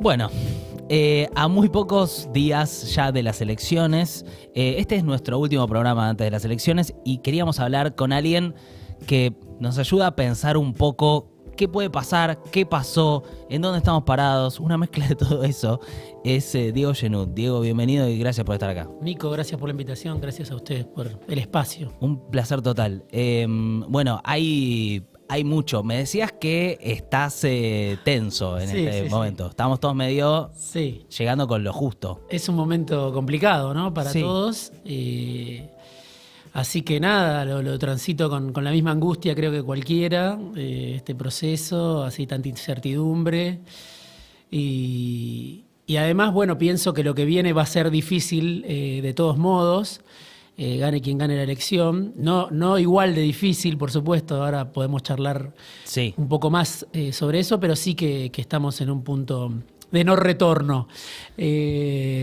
Bueno, a muy pocos días ya de las elecciones, este es nuestro último programa antes de las elecciones y queríamos hablar con alguien que nos ayuda a pensar un poco qué puede pasar, qué pasó, en dónde estamos parados. Una mezcla de todo eso es Diego Genud. Diego, bienvenido y gracias por estar acá. Nico, gracias por la invitación, gracias a ustedes por el espacio. Un placer total. Bueno, hay mucho. Me decías que estás tenso en este momento. Sí. Estamos todos medio llegando con lo justo. Es un momento complicado, ¿no? Para todos. Así que nada, lo transito con la misma angustia, creo que cualquiera, este proceso, así tanta incertidumbre. Y además, bueno, pienso que lo que viene va a ser difícil de todos modos. Gane quien gane la elección. No igual de difícil, por supuesto, ahora podemos charlar un poco más sobre eso, pero sí que estamos en un punto de no retorno.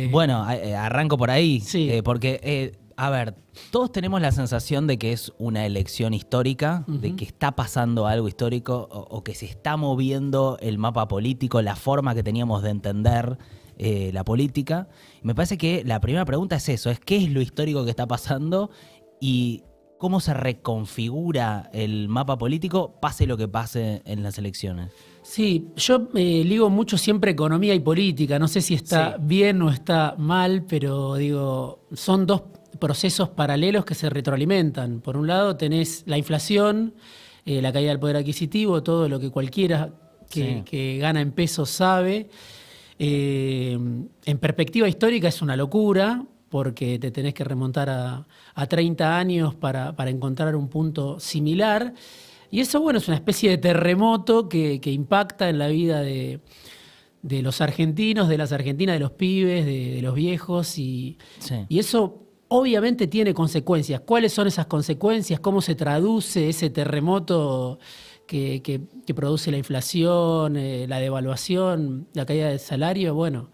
Bueno, arranco por ahí, porque, a ver, todos tenemos la sensación de que es una elección histórica, de que está pasando algo histórico o que se está moviendo el mapa político, la forma que teníamos de entender la política. Me parece que la primera pregunta es eso, es qué es lo histórico que está pasando y cómo se reconfigura el mapa político, pase lo que pase en las elecciones. Sí, yo ligo mucho siempre economía y política, no sé si está bien o está mal, pero digo, son dos procesos paralelos que se retroalimentan. Por un lado tenés la inflación, la caída del poder adquisitivo, todo lo que cualquiera que gana en pesos sabe. En perspectiva histórica es una locura porque te tenés que remontar a 30 años para encontrar un punto similar. Y eso, bueno, es una especie de terremoto que impacta en la vida de los argentinos, de las argentinas, de los pibes, de los viejos. Y eso obviamente tiene consecuencias. ¿Cuáles son esas consecuencias? ¿Cómo se traduce ese terremoto que produce la inflación, la devaluación, la caída del salario? Bueno,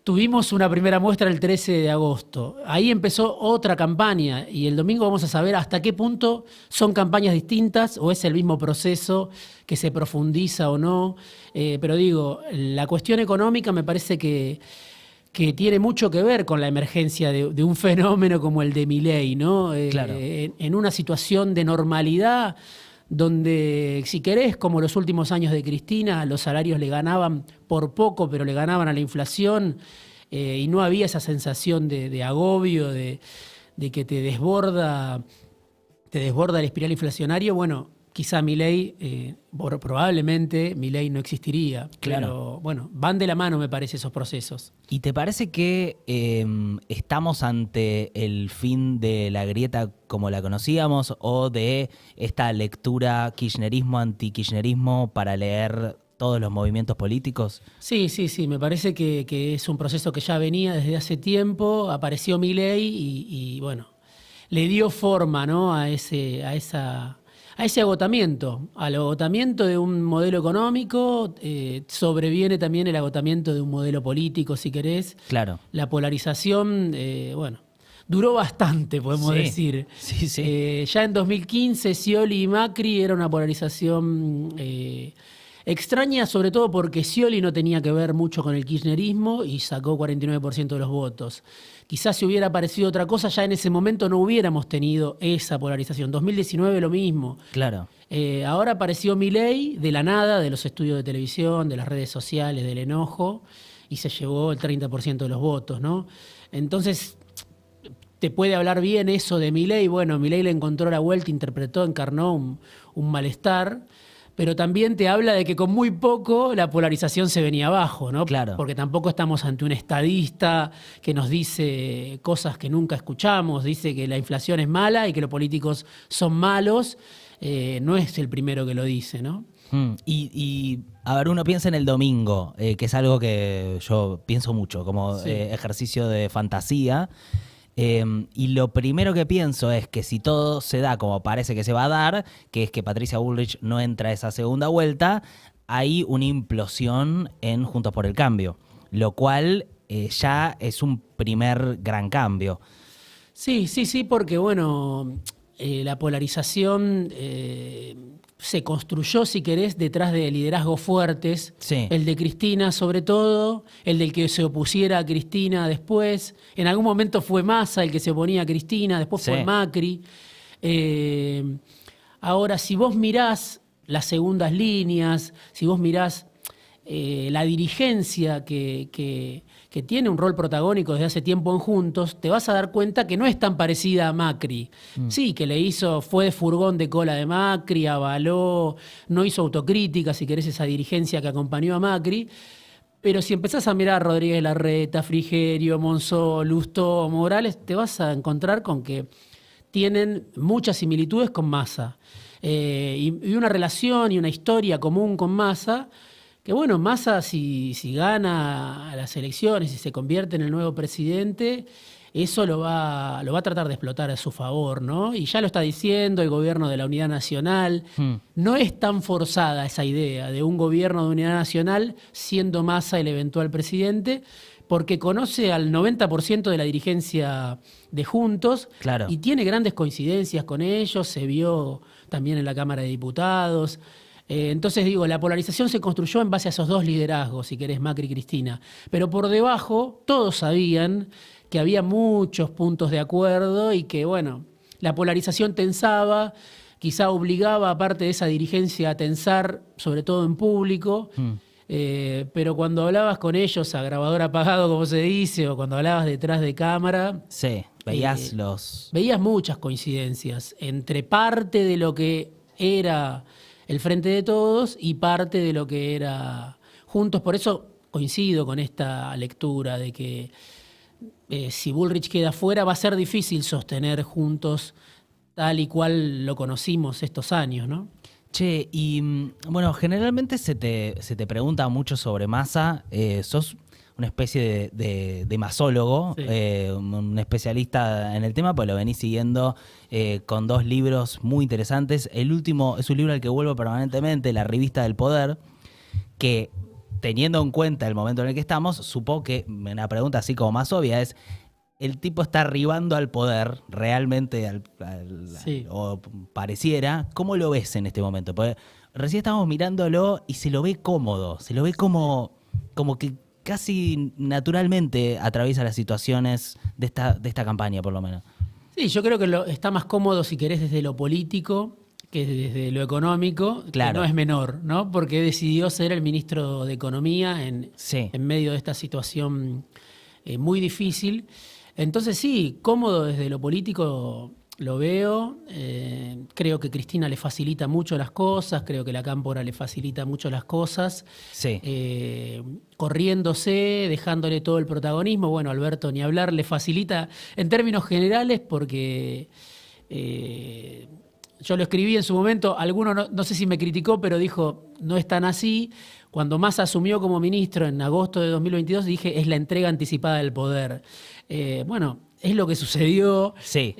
tuvimos una primera muestra el 13 de agosto. Ahí empezó otra campaña y el domingo vamos a saber hasta qué punto son campañas distintas o es el mismo proceso que se profundiza o no. Pero digo, la cuestión económica me parece que tiene mucho que ver con la emergencia de un fenómeno como el de Milei, ¿no? Claro. En una situación de normalidad donde, si querés, como los últimos años de Cristina, los salarios le ganaban por poco, pero le ganaban a la inflación y no había esa sensación de agobio, de que te desborda el espiral inflacionario. Bueno, quizá Milei, probablemente Milei no existiría. Claro. Pero bueno, van de la mano, me parece, esos procesos. ¿Y te parece que estamos ante el fin de la grieta como la conocíamos o de esta lectura kirchnerismo-antikirchnerismo para leer todos los movimientos políticos? Sí, me parece que es un proceso que ya venía desde hace tiempo. Apareció Milei y bueno, le dio forma, ¿no? a ese agotamiento, al agotamiento de un modelo económico, sobreviene también el agotamiento de un modelo político, si querés. Claro. La polarización, duró bastante, podemos decir. Sí. Ya en 2015, Scioli y Macri era una polarización extraña, sobre todo porque Scioli no tenía que ver mucho con el kirchnerismo y sacó 49% de los votos. Quizás si hubiera aparecido otra cosa, ya en ese momento no hubiéramos tenido esa polarización. 2019 lo mismo. Claro. Ahora apareció Milei de la nada, de los estudios de televisión, de las redes sociales, del enojo, y se llevó el 30% de los votos, ¿no? Entonces, te puede hablar bien eso de Milei. Bueno, Milei le encontró la vuelta, interpretó, encarnó un malestar. Pero también te habla de que con muy poco la polarización se venía abajo, ¿no? Claro. Porque tampoco estamos ante un estadista que nos dice cosas que nunca escuchamos, dice que la inflación es mala y que los políticos son malos. No es el primero que lo dice, ¿no? Y a ver, uno piensa en el domingo, que es algo que yo pienso mucho, como ejercicio de fantasía. Y lo primero que pienso es que si todo se da como parece que se va a dar, que es que Patricia Bullrich no entra a esa segunda vuelta, hay una implosión en Juntos por el Cambio, lo cual ya es un primer gran cambio. Sí, porque bueno, la polarización se construyó, si querés, detrás de liderazgos fuertes. Sí. El de Cristina sobre todo, el del que se opusiera a Cristina después. En algún momento fue Massa el que se oponía a Cristina, después Sí. fue Macri. Ahora, si vos mirás las segundas líneas, si vos mirás la dirigencia que tiene un rol protagónico desde hace tiempo en Juntos, te vas a dar cuenta que no es tan parecida a Macri. Sí, que fue de furgón de cola de Macri, avaló, no hizo autocrítica, si querés, esa dirigencia que acompañó a Macri. Pero si empezás a mirar a Rodríguez Larreta, Frigerio, Monzó, Lustó, Morales, te vas a encontrar con que tienen muchas similitudes con Massa. Y una relación y una historia común con Massa. Que bueno, Massa si gana las elecciones y se convierte en el nuevo presidente, eso lo va a tratar de explotar a su favor, ¿no? Y ya lo está diciendo el gobierno de la Unidad Nacional. No es tan forzada esa idea de un gobierno de Unidad Nacional siendo Massa el eventual presidente, porque conoce al 90% de la dirigencia de Juntos. Claro. Y tiene grandes coincidencias con ellos, se vio también en la Cámara de Diputados. Entonces digo, la polarización se construyó en base a esos dos liderazgos, si querés, Macri y Cristina. Pero por debajo todos sabían que había muchos puntos de acuerdo y que, bueno, la polarización tensaba, quizá obligaba a parte de esa dirigencia a tensar, sobre todo en público. Pero cuando hablabas con ellos a grabador apagado, como se dice, o cuando hablabas detrás de cámara... Sí, veías Veías muchas coincidencias entre parte de lo que era el Frente de Todos y parte de lo que era Juntos. Por eso coincido con esta lectura de que si Bullrich queda fuera va a ser difícil sostener Juntos tal y cual lo conocimos estos años, ¿no? Che, y bueno, generalmente se te pregunta mucho sobre Massa. Sos una especie de masólogo, Sí. Un especialista en el tema, pues lo venís siguiendo con 2 libros muy interesantes. El último es un libro al que vuelvo permanentemente, La Revista del Poder, que teniendo en cuenta el momento en el que estamos, supongo que una pregunta así como más obvia es, ¿el tipo está arribando al poder realmente Sí. o pareciera? ¿Cómo lo ves en este momento? Porque recién estábamos mirándolo y se lo ve cómodo, se lo ve como que casi naturalmente atraviesa las situaciones de esta campaña, por lo menos. Sí, yo creo que está más cómodo, si querés, desde lo político que desde lo económico, Claro. que no es menor, ¿no? Porque decidió ser el ministro de Economía en medio de esta situación muy difícil. Entonces sí, cómodo desde lo político lo veo. Creo que Cristina le facilita mucho las cosas, creo que la Cámpora le facilita mucho las cosas. Sí. Corriéndose, dejándole todo el protagonismo. Bueno, Alberto ni hablar, le facilita en términos generales porque yo lo escribí en su momento, alguno no sé si me criticó, pero dijo, no es tan así. Cuando Massa asumió como ministro en agosto de 2022, dije, es la entrega anticipada del poder. Bueno, es lo que sucedió. Sí.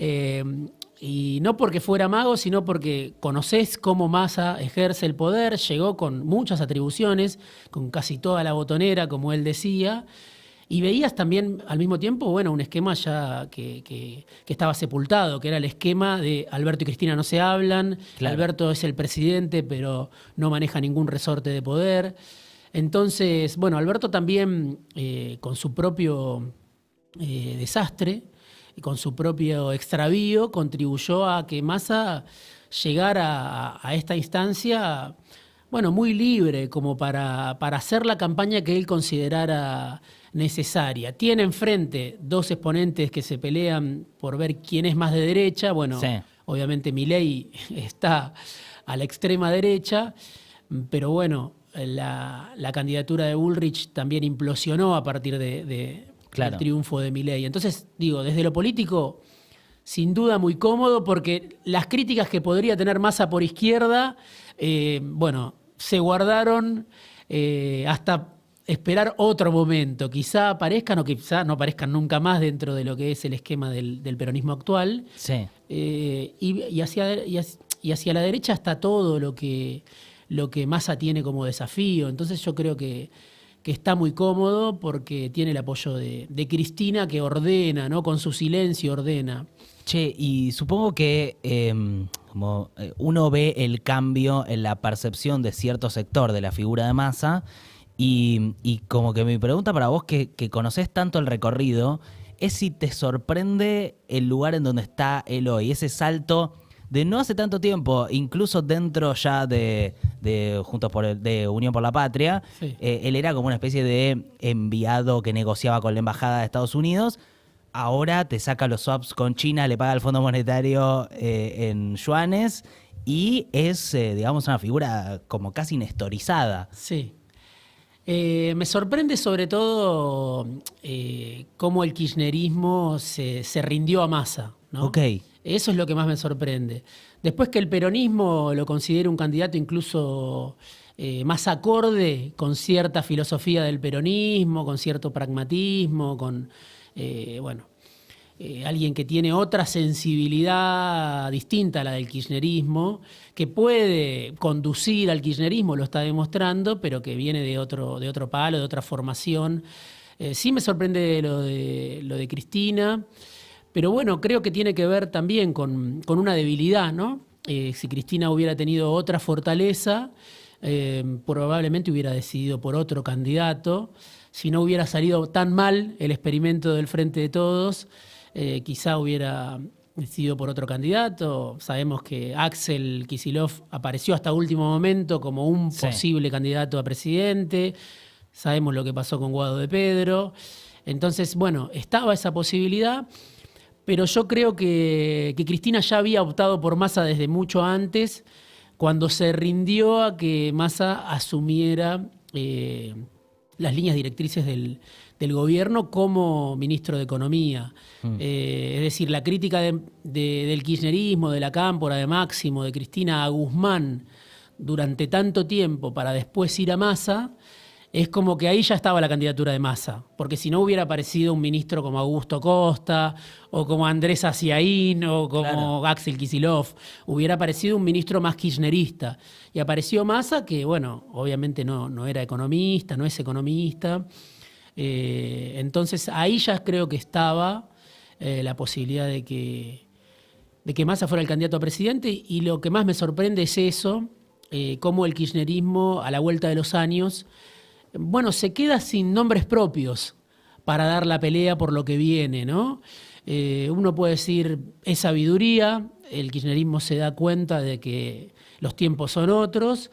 Y no porque fuera mago, sino porque conocés cómo Massa ejerce el poder, llegó con muchas atribuciones, con casi toda la botonera, como él decía, y veías también al mismo tiempo, bueno, un esquema ya que estaba sepultado, que era el esquema de Alberto y Cristina no se hablan, Claro. Alberto es el presidente, pero no maneja ningún resorte de poder. Entonces, bueno, Alberto también, con su propio desastre, y con su propio extravío, contribuyó a que Massa llegara a esta instancia, bueno, muy libre, como para hacer la campaña que él considerara necesaria. Tiene enfrente 2 exponentes que se pelean por ver quién es más de derecha. Bueno, Sí. obviamente Milei está a la extrema derecha, pero bueno, la candidatura de Bullrich también implosionó a partir del triunfo de Milei. Entonces, digo, desde lo político, sin duda muy cómodo, porque las críticas que podría tener Massa por izquierda, bueno, se guardaron hasta esperar otro momento. Quizá aparezcan o quizá no aparezcan nunca más dentro de lo que es el esquema del peronismo actual. Sí. Y hacia la derecha está todo lo que Massa tiene como desafío. Entonces yo creo que está muy cómodo porque tiene el apoyo de Cristina, que ordena, ¿no? Con su silencio ordena. Che, y supongo que como uno ve el cambio en la percepción de cierto sector de la figura de Massa y como que mi pregunta para vos, que conocés tanto el recorrido, es si te sorprende el lugar en donde está él hoy, ese salto de no hace tanto tiempo, incluso dentro ya de de Unión por la Patria, sí. Él era como una especie de enviado que negociaba con la embajada de Estados Unidos. Ahora te saca los swaps con China, le paga al Fondo Monetario en yuanes y es, digamos, una figura como casi nestorizada. Sí. Me sorprende sobre todo cómo el kirchnerismo se rindió a Massa, ¿no? Ok. Eso es lo que más me sorprende. Después que el peronismo lo considere un candidato incluso más acorde con cierta filosofía del peronismo, con cierto pragmatismo, con alguien que tiene otra sensibilidad distinta a la del kirchnerismo, que puede conducir al kirchnerismo, lo está demostrando, pero que viene de otro palo, de otra formación. Sí me sorprende lo de Cristina, pero bueno, creo que tiene que ver también con una debilidad, ¿no? Si Cristina hubiera tenido otra fortaleza, probablemente hubiera decidido por otro candidato. Si no hubiera salido tan mal el experimento del Frente de Todos, quizá hubiera decidido por otro candidato. Sabemos que Axel Kicillof apareció hasta último momento como un posible candidato a presidente. Sabemos lo que pasó con Guado de Pedro. Entonces, bueno, estaba esa posibilidad, pero yo creo que Cristina ya había optado por Massa desde mucho antes, cuando se rindió a que Massa asumiera las líneas directrices del gobierno como ministro de Economía. Es decir, la crítica del kirchnerismo, de la Cámpora, de Máximo, de Cristina a Guzmán durante tanto tiempo para después ir a Massa, es como que ahí ya estaba la candidatura de Massa, porque si no hubiera aparecido un ministro como Augusto Costa, o como Andrés Aciaín, o como Axel Kicillof, hubiera aparecido un ministro más kirchnerista. Y apareció Massa, que bueno, obviamente no era economista, no es economista. Entonces ahí ya creo que estaba la posibilidad de que Massa fuera el candidato a presidente, y lo que más me sorprende es eso, cómo el kirchnerismo a la vuelta de los años, bueno, se queda sin nombres propios para dar la pelea por lo que viene, ¿no? Uno puede decir, es sabiduría, el kirchnerismo se da cuenta de que los tiempos son otros,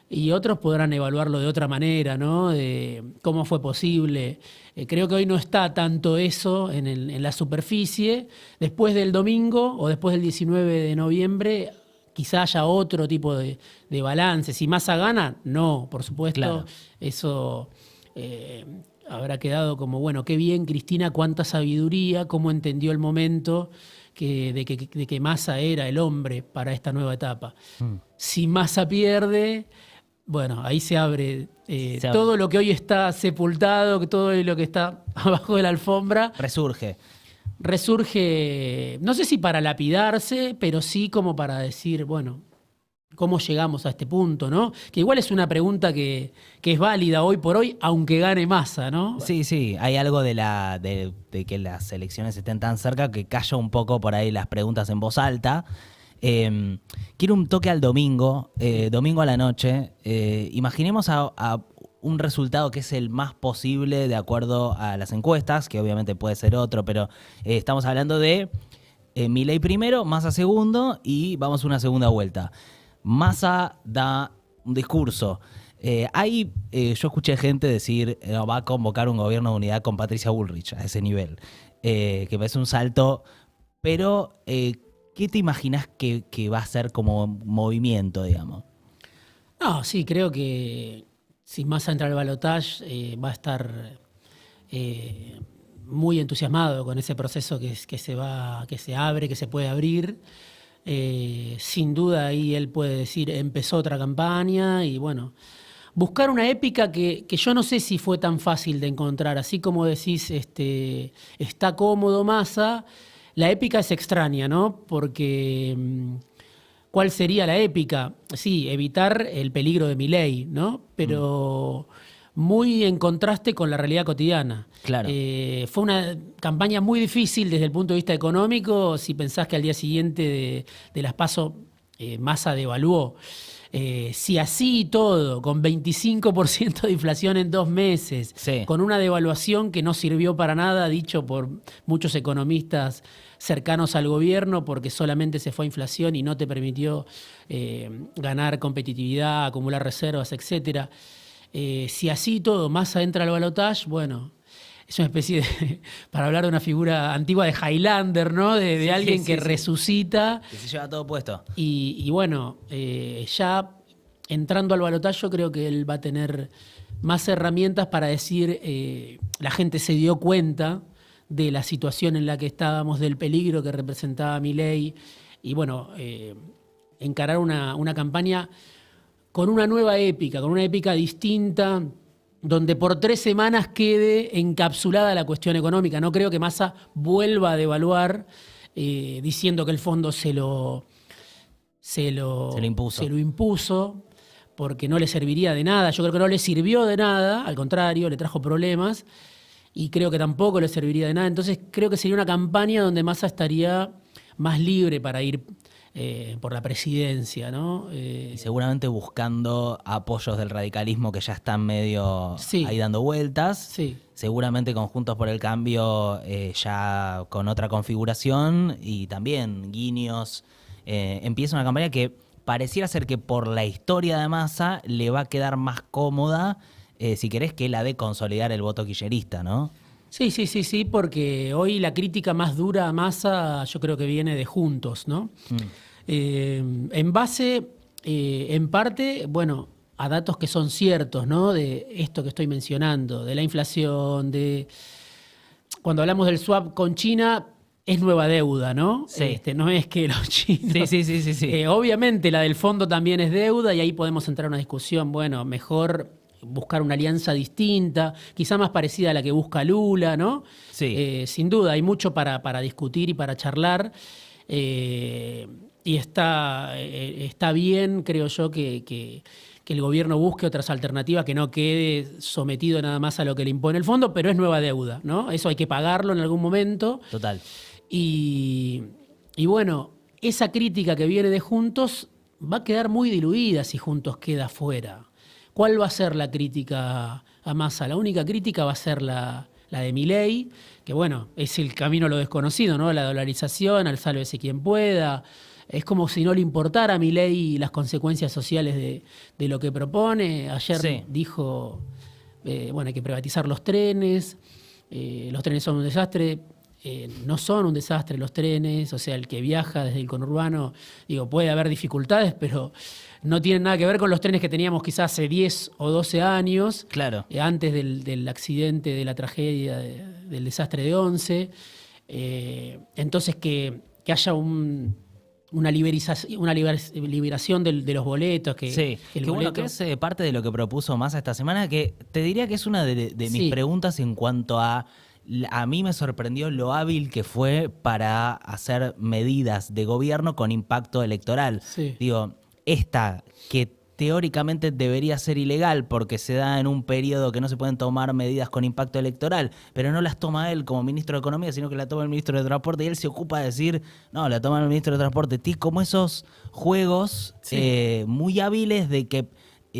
y otros podrán evaluarlo de otra manera, ¿no? De cómo fue posible. Creo que hoy no está tanto eso en la superficie. Después del domingo o después del 19 de noviembre, quizá haya otro tipo de balance. Si Massa gana, no, por supuesto. Claro. Eso habrá quedado como, bueno, qué bien Cristina, cuánta sabiduría, cómo entendió el momento de que Massa era el hombre para esta nueva etapa. Si Massa pierde, bueno, ahí se abre todo lo que hoy está sepultado, todo lo que está abajo de la alfombra. Resurge, no sé si para lapidarse, pero sí como para decir, bueno, ¿cómo llegamos a este punto, no? Que igual es una pregunta que es válida hoy por hoy, aunque gane Massa, ¿no? Sí, hay algo de que las elecciones estén tan cerca que calla un poco por ahí las preguntas en voz alta. Quiero un toque al domingo, domingo a la noche. Imaginemos a un resultado que es el más posible de acuerdo a las encuestas, que obviamente puede ser otro, pero estamos hablando de Milei primero, Massa segundo, y vamos a una segunda vuelta. Massa da un discurso. Yo escuché gente decir va a convocar un gobierno de unidad con Patricia Bullrich a ese nivel, que me parece un salto, pero ¿qué te imaginas que va a ser como movimiento, digamos? No, sí, creo que si Massa entra al balotaje, va a estar muy entusiasmado con ese proceso que se abre, que se puede abrir. Sin duda ahí él puede decir, empezó otra campaña, y bueno, buscar una épica que yo no sé si fue tan fácil de encontrar. Así como decís, está cómodo Massa, la épica es extraña, ¿no? Porque ¿cuál sería la épica? Sí, evitar el peligro de Milei, ¿no? Pero muy en contraste con la realidad cotidiana. Claro. Fue una campaña muy difícil desde el punto de vista económico. Si pensás que al día siguiente de las PASO Massa devaluó. Si así y todo, con 25% de inflación en 2 meses, sí, con una devaluación que no sirvió para nada, dicho por muchos economistas cercanos al gobierno, porque solamente se fue a inflación y no te permitió ganar competitividad, acumular reservas, etcétera. Si así y todo, Massa entra al balotaje, bueno, es una especie de, para hablar de una figura antigua de Highlander, ¿no? De alguien que resucita. Que se lleva todo puesto. Y bueno, ya entrando al balotaje, yo creo que él va a tener más herramientas para decir, la gente se dio cuenta de la situación en la que estábamos, del peligro que representaba Milei, y bueno, encarar una campaña con una nueva épica, con una épica distinta, donde por 3 semanas quede encapsulada la cuestión económica. No creo que Massa vuelva a devaluar diciendo que el fondo se lo impuso, porque no le serviría de nada. Yo creo que no le sirvió de nada, al contrario, le trajo problemas, y creo que tampoco le serviría de nada. Entonces creo que sería una campaña donde Massa estaría más libre para ir por la presidencia, ¿no? Y seguramente buscando apoyos del radicalismo que ya están medio ahí dando vueltas. Sí. Seguramente con Juntos por el Cambio ya con otra configuración y también guiños. Empieza una campaña que pareciera ser que por la historia de Massa le va a quedar más cómoda, si querés, que la de consolidar el voto kirchnerista, ¿no? Sí, porque hoy la crítica más dura a Massa yo creo que viene de Juntos, ¿no? En base, en parte, bueno, a datos que son ciertos, ¿no? De esto que estoy mencionando, de la inflación, de... Cuando hablamos del swap con China, es nueva deuda, ¿no? Sí. No es que los chinos... Sí. Obviamente la del fondo también es deuda y ahí podemos entrar a una discusión, bueno, mejor buscar una alianza distinta, quizá más parecida a la que busca Lula, ¿no? Sí. Sin duda, hay mucho para discutir y para charlar. Y está bien, creo yo, que el gobierno busque otras alternativas, que no quede sometido nada más a lo que le impone el fondo, pero es nueva deuda, ¿no? Eso hay que pagarlo en algún momento. Total. Y bueno, esa crítica que viene de Juntos va a quedar muy diluida si Juntos queda fuera. ¿Cuál va a ser la crítica a Massa? La única crítica va a ser la de Milei, que bueno, es el camino a lo desconocido, ¿no? La dolarización, al sálvese quien pueda. Es como si no le importara a Milei las consecuencias sociales de lo que propone. Ayer dijo, bueno, hay que privatizar los trenes son un desastre. No son un desastre los trenes, o sea, el que viaja desde el conurbano, digo, puede haber dificultades, pero no tienen nada que ver con los trenes que teníamos quizás hace 10 o 12 años, claro. Antes del accidente, de la tragedia, del desastre de Once. Entonces, que haya una liberación de los boletos. Bueno, que es parte de lo que propuso Massa esta semana, que te diría que es una de mis preguntas en cuanto a mí me sorprendió lo hábil que fue para hacer medidas de gobierno con impacto electoral. Sí. Digo, esta que teóricamente debería ser ilegal porque se da en un periodo que no se pueden tomar medidas con impacto electoral, pero no las toma él como ministro de Economía, sino que la toma el ministro de Transporte y él se ocupa de decir, no, la toma el ministro de Transporte. Como esos juegos muy hábiles de que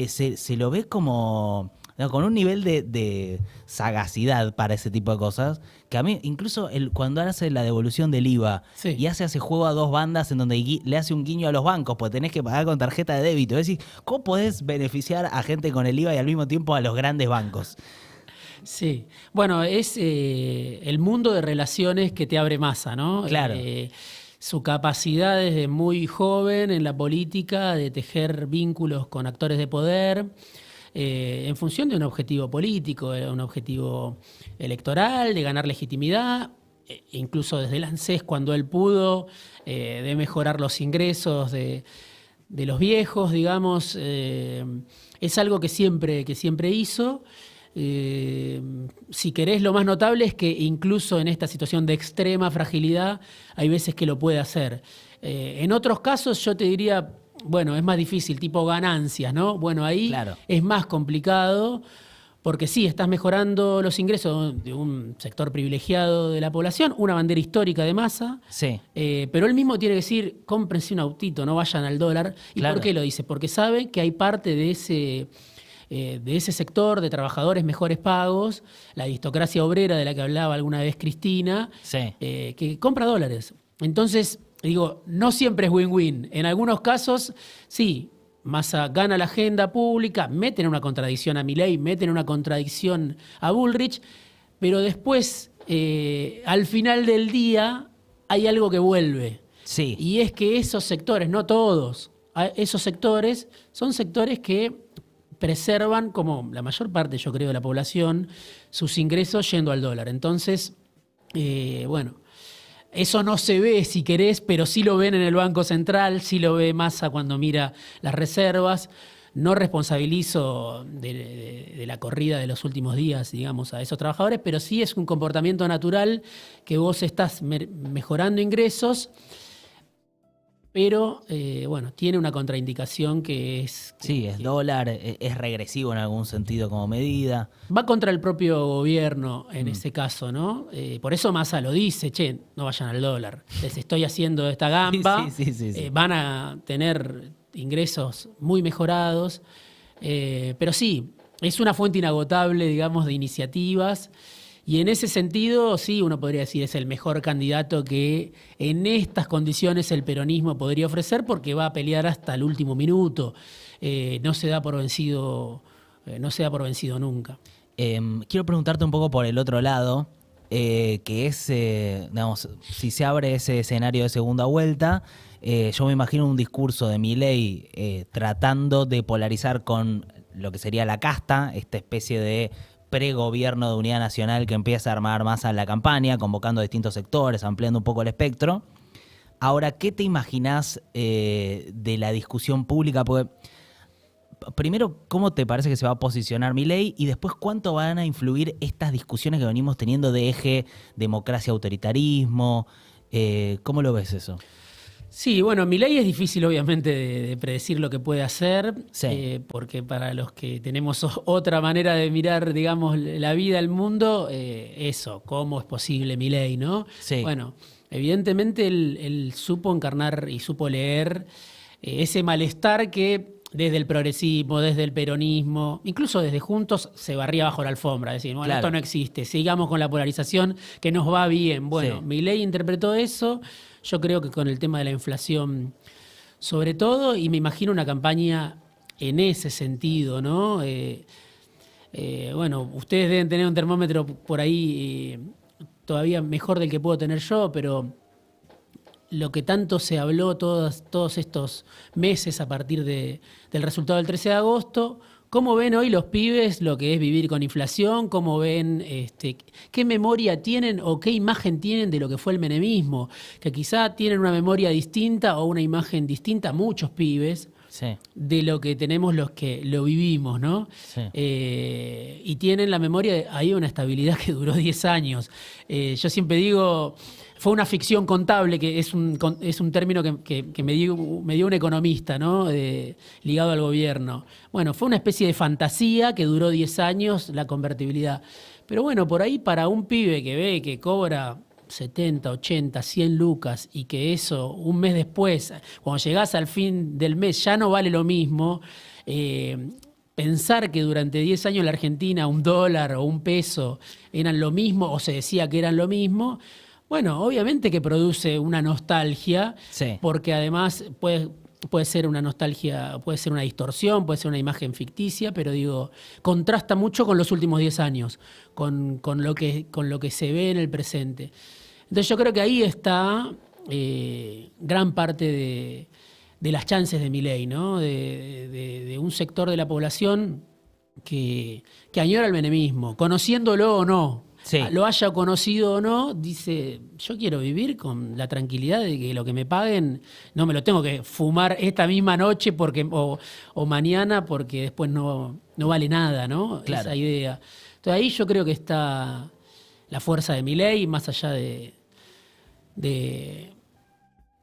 se lo ve como... con un nivel de sagacidad para ese tipo de cosas, que a mí, incluso cuando hace la devolución del IVA y hace ese juego a 2 bandas en donde le hace un guiño a los bancos, porque tenés que pagar con tarjeta de débito. Es decir, ¿cómo podés beneficiar a gente con el IVA y al mismo tiempo a los grandes bancos? Sí, bueno, es el mundo de relaciones que te abre Massa, ¿no? Claro. Su capacidad desde muy joven en la política de tejer vínculos con actores de poder, en función de un objetivo político, un objetivo electoral, de ganar legitimidad, incluso desde el ANSES cuando él pudo, de mejorar los ingresos de los viejos, digamos. Es algo que siempre hizo. Si querés, lo más notable es que incluso en esta situación de extrema fragilidad hay veces que lo puede hacer. En otros casos yo te diría... Bueno, es más difícil, tipo ganancias, ¿no? Bueno, ahí es más complicado Porque sí, estás mejorando los ingresos de un sector privilegiado de la población, una bandera histórica de Massa, Sí. Pero él mismo tiene que decir, cómprense un autito, no vayan al dólar. ¿Y Claro. por qué lo dice? Porque sabe que hay parte de ese sector de trabajadores mejores pagos, la aristocracia obrera de la que hablaba alguna vez Cristina, Sí. que compra dólares. Entonces, digo, no siempre es win-win. En algunos casos, sí, Massa gana la agenda pública, meten una contradicción a Milei, meten una contradicción a Bullrich, pero después, al final del día, hay algo que vuelve. Sí. Y es que esos sectores, no todos, esos sectores son sectores que preservan, como la mayor parte, yo creo, de la población, sus ingresos yendo al dólar. Entonces, bueno, eso no se ve, si querés, pero sí lo ven en el Banco Central, sí lo ve Massa cuando mira las reservas. No responsabilizo de la corrida de los últimos días, digamos, a esos trabajadores, pero sí es un comportamiento natural que vos estás mejorando ingresos, pero bueno, tiene una contraindicación que es... Sí, es dólar, es regresivo en algún sentido como medida. Va contra el propio gobierno en ese caso, ¿no? Por eso Massa lo dice, che, no vayan al dólar, les estoy haciendo esta gamba, Sí. Van a tener ingresos muy mejorados, pero sí, es una fuente inagotable, digamos, de iniciativas. Y en ese sentido, sí, uno podría decir es el mejor candidato que en estas condiciones el peronismo podría ofrecer porque va a pelear hasta el último minuto. No se da por vencido, no se da por vencido nunca. Quiero preguntarte un poco por el otro lado, que es, digamos, si se abre ese escenario de segunda vuelta, yo me imagino un discurso de Milei tratando de polarizar con lo que sería la casta, esta especie de pregobierno de unidad nacional que empieza a armar más a la campaña, convocando a distintos sectores, ampliando un poco el espectro. Ahora, ¿qué te imaginás de la discusión pública? Porque, primero, ¿cómo te parece que se va a posicionar Milei? Y después, ¿cuánto van a influir estas discusiones que venimos teniendo de eje democracia-autoritarismo? ¿Cómo lo ves eso? Sí, bueno, Milei es difícil obviamente de predecir lo que puede hacer, Sí. porque para los que tenemos otra manera de mirar, digamos, la vida, el mundo, eso, ¿cómo es posible Milei, no? Sí. Bueno, evidentemente él supo encarnar y supo leer ese malestar que desde el progresismo, desde el peronismo, incluso desde Juntos, se barría bajo la alfombra. Decir, bueno, Claro. esto no existe, sigamos con la polarización que nos va bien. Bueno, Sí. Milei interpretó eso, yo creo que con el tema de la inflación sobre todo, y me imagino una campaña en ese sentido, ¿no? Bueno, ustedes deben tener un termómetro por ahí todavía mejor del que puedo tener yo, pero lo que tanto se habló todos estos meses a partir del resultado del 13 de agosto, ¿cómo ven hoy los pibes lo que es vivir con inflación? ¿Cómo ven qué memoria tienen o qué imagen tienen de lo que fue el menemismo? Que quizá tienen una memoria distinta o una imagen distinta, muchos pibes, Sí. de lo que tenemos los que lo vivimos, ¿no? Sí. Y tienen la memoria de hay una estabilidad que duró 10 años. Yo siempre digo, fue una ficción contable, que es un término que me dio un economista, ¿no? Ligado al gobierno. Bueno, fue una especie de fantasía que duró 10 años la convertibilidad. Pero bueno, por ahí para un pibe que ve que cobra 70, 80, 100 lucas y que eso un mes después, cuando llegás al fin del mes, ya no vale lo mismo, pensar que durante 10 años en la Argentina un dólar o un peso eran lo mismo o se decía que eran lo mismo, bueno, obviamente que produce una nostalgia, Sí. porque además puede ser una nostalgia, puede ser una distorsión, puede ser una imagen ficticia, pero digo, contrasta mucho con los últimos 10 años, con lo que se ve en el presente. Entonces yo creo que ahí está gran parte de las chances de Milei, ¿no? De un sector de la población que añora el menemismo, conociéndolo o no. Sí. Lo haya conocido o no, dice, yo quiero vivir con la tranquilidad de que lo que me paguen no me lo tengo que fumar esta misma noche o mañana porque después no vale nada, ¿no? Claro. Esa idea. Entonces ahí yo creo que está la fuerza de Milei, más allá de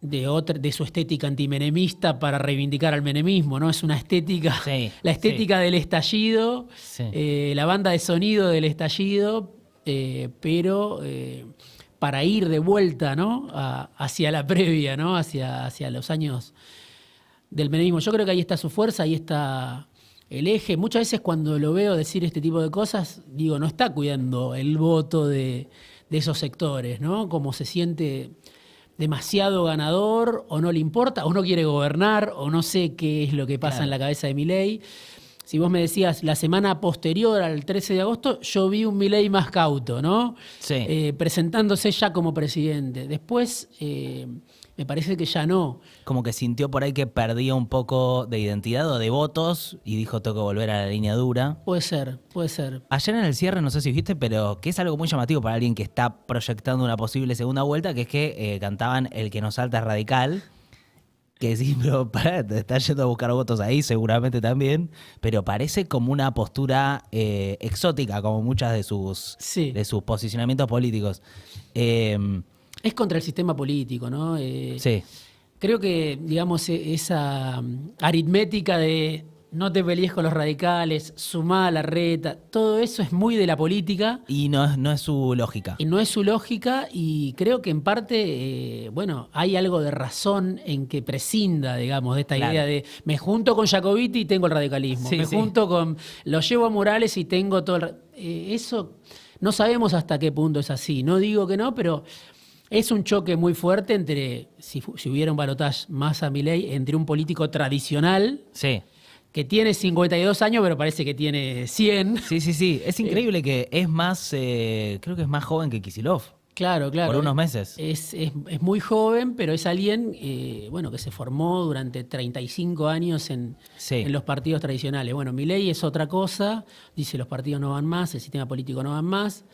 de su estética antimenemista para reivindicar al menemismo, ¿no? Es una estética, la estética del estallido, la banda de sonido del estallido, pero para ir de vuelta, ¿no? Hacia la previa, ¿no? Hacia los años del menemismo. Yo creo que ahí está su fuerza, ahí está el eje. Muchas veces cuando lo veo decir este tipo de cosas, digo, no está cuidando el voto de esos sectores, ¿no? Como se siente demasiado ganador, o no le importa, o no quiere gobernar, o no sé qué es lo que pasa en la cabeza de Milei. Si vos me decías la semana posterior al 13 de agosto, yo vi un Milei más cauto, ¿no? Sí. Presentándose ya como presidente. Después, me parece que ya no. Como que sintió por ahí que perdía un poco de identidad o de votos y dijo, tengo que volver a la línea dura. Puede ser, puede ser. Ayer en el cierre, no sé si viste, pero que es algo muy llamativo para alguien que está proyectando una posible segunda vuelta, que es que cantaban El que nos salta es radical. Que sí, pero te estás yendo a buscar votos ahí, seguramente también, pero parece como una postura exótica, como muchas de sus posicionamientos políticos. Es contra el sistema político, ¿no? Sí. Creo que, digamos, esa aritmética de no te pelees con los radicales, sumá a la reta, todo eso es muy de la política. Y no es su lógica. Y no es su lógica, y creo que en parte, hay algo de razón en que prescinda, digamos, de esta idea de me junto con Jacobiti y tengo el radicalismo. Junto con, lo llevo a Morales y tengo todo eso no sabemos hasta qué punto es así. No digo que no, pero es un choque muy fuerte entre, si hubiera un balotaje más a Milei, entre un político tradicional. Sí. Que tiene 52 años, pero parece que tiene 100. Sí. Es increíble que es más, creo que es más joven que Kicillof. Claro. Por unos meses. Es muy joven, pero es alguien que se formó durante 35 años en los partidos tradicionales. Bueno, Milei es otra cosa, dice los partidos no van más, el sistema político no va más,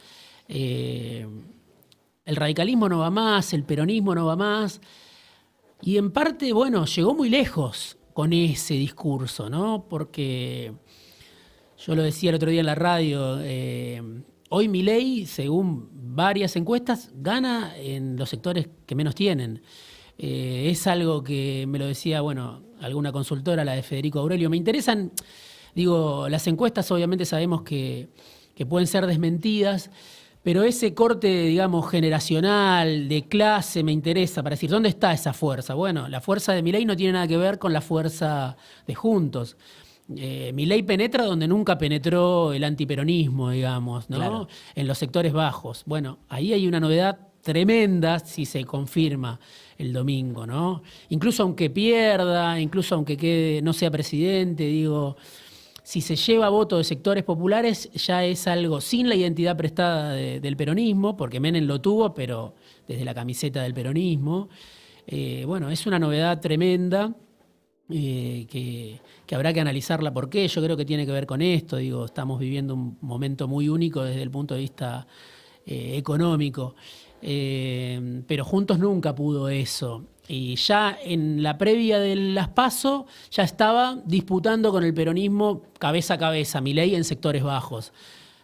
el radicalismo no va más, el peronismo no va más. Y en parte, llegó muy lejos con ese discurso, ¿no? Porque yo lo decía el otro día en la radio, hoy Milei, según varias encuestas, gana en los sectores que menos tienen. Es algo que me lo decía, alguna consultora, la de Federico Aurelio. Me interesan, las encuestas obviamente sabemos que pueden ser desmentidas, pero ese corte, digamos, generacional, de clase, me interesa para decir, ¿dónde está esa fuerza? Bueno, la fuerza de Milei no tiene nada que ver con la fuerza de Juntos. Milei penetra donde nunca penetró el antiperonismo, digamos, ¿no? Claro. En los sectores bajos. Bueno, ahí hay una novedad tremenda si se confirma el domingo, ¿no? Incluso aunque pierda, incluso aunque no sea presidente, si se lleva voto de sectores populares, ya es algo sin la identidad prestada del peronismo, porque Menem lo tuvo, pero desde la camiseta del peronismo. Es una novedad tremenda que habrá que analizarla por qué. Yo creo que tiene que ver con esto. Estamos viviendo un momento muy único desde el punto de vista económico. Pero Juntos nunca pudo eso. Y ya en la previa de las PASO ya estaba disputando con el peronismo cabeza a cabeza, Milei en sectores bajos.